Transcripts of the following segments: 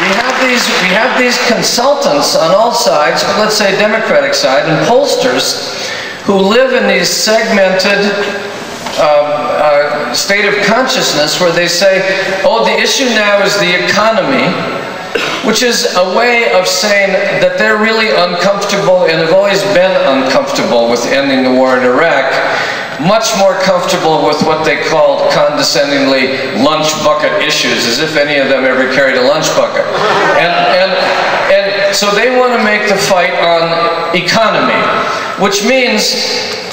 we have these consultants on all sides, but let's say Democratic side, and pollsters who live in these segmented state of consciousness where they say, oh, the issue now is the economy, which is a way of saying that they're really uncomfortable and have always been uncomfortable with ending the war in Iraq, much more comfortable with what they called condescendingly lunch bucket issues, as if any of them ever carried a lunch bucket. And so they want to make the fight on economy, which means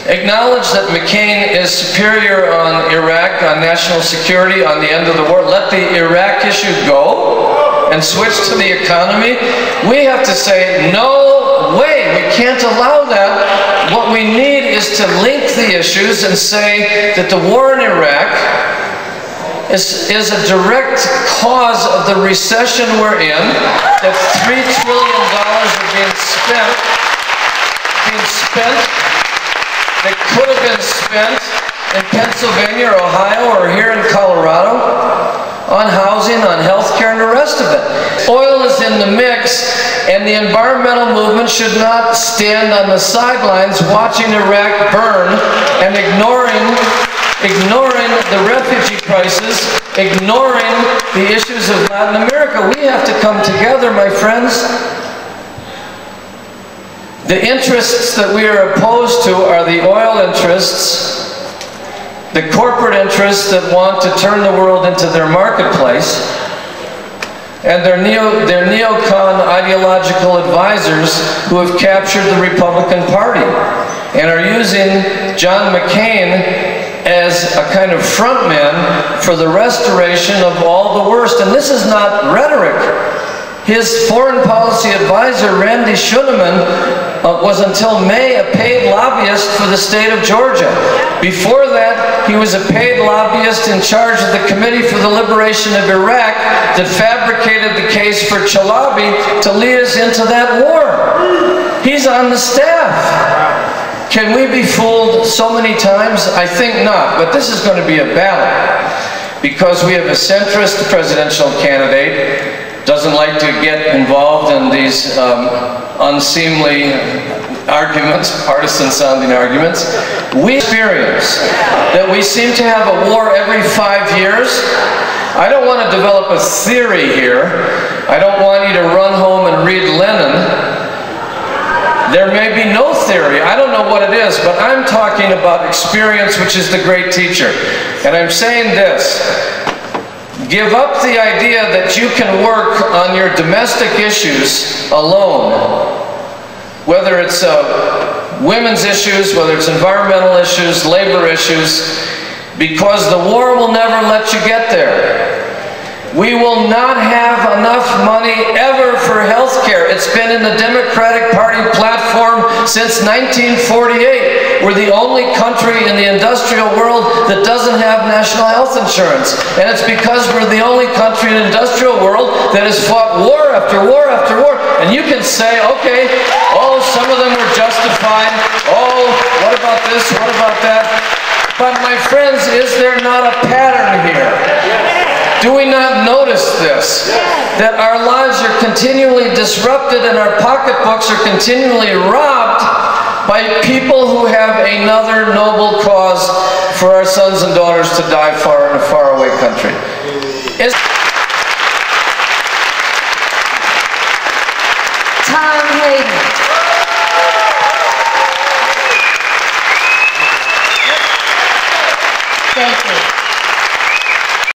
acknowledge that McCain is superior on Iraq, on national security, on the end of the war. Let the Iraq issue go and switch to the economy. We have to say, no way, we can't allow that. What we need is to link the issues and say that the war in Iraq is a direct cause of the recession we're in, that $3 trillion are being spent that could have been spent in Pennsylvania or Ohio or here in Colorado on housing, on health care, and the rest of it. Oil is in the mix, and the environmental movement should not stand on the sidelines watching Iraq burn and ignoring the refugee crisis, ignoring the issues of Latin America. We have to come together, my friends. The interests that we are opposed to are the oil interests, the corporate interests that want to turn the world into their marketplace, and their neocon ideological advisors who have captured the Republican Party and are using John McCain as a kind of frontman for the restoration of all the worst. And this is not rhetoric. His foreign policy advisor, Randy Schuneman, was until May a paid lobbyist for the state of Georgia. Before that, he was a paid lobbyist in charge of the Committee for the Liberation of Iraq that fabricated the case for Chalabi to lead us into that war. He's on the staff. Can we be fooled so many times? I think not, but this is going to be a battle because we have a centrist presidential candidate, doesn't like to get involved in these unseemly arguments, partisan-sounding arguments. We experience that we seem to have a war every 5 years. I don't want to develop a theory here. I don't want you to run home and read Lenin. There may be no theory. I don't know what it is, but I'm talking about experience, which is the great teacher. And I'm saying this. Give up the idea that you can work on your domestic issues alone. Whether it's women's issues, whether it's environmental issues, labor issues, because the war will never let you get there. We will not have enough money ever for health care. It's been in the Democratic Party platform since 1948. We're the only country in the industrial world that doesn't have national health insurance. And it's because we're the only country in the industrial world that has fought war after war after war. And you can say, okay, oh, some of them were justified. Oh, what about this? What about that? But my friends, is there not a pattern here? Do we not notice this? That our lives are continually disrupted and our pocketbooks are continually robbed by people who have another noble cause for our sons and daughters to die far in a faraway country. Tom Hayden. Thank you.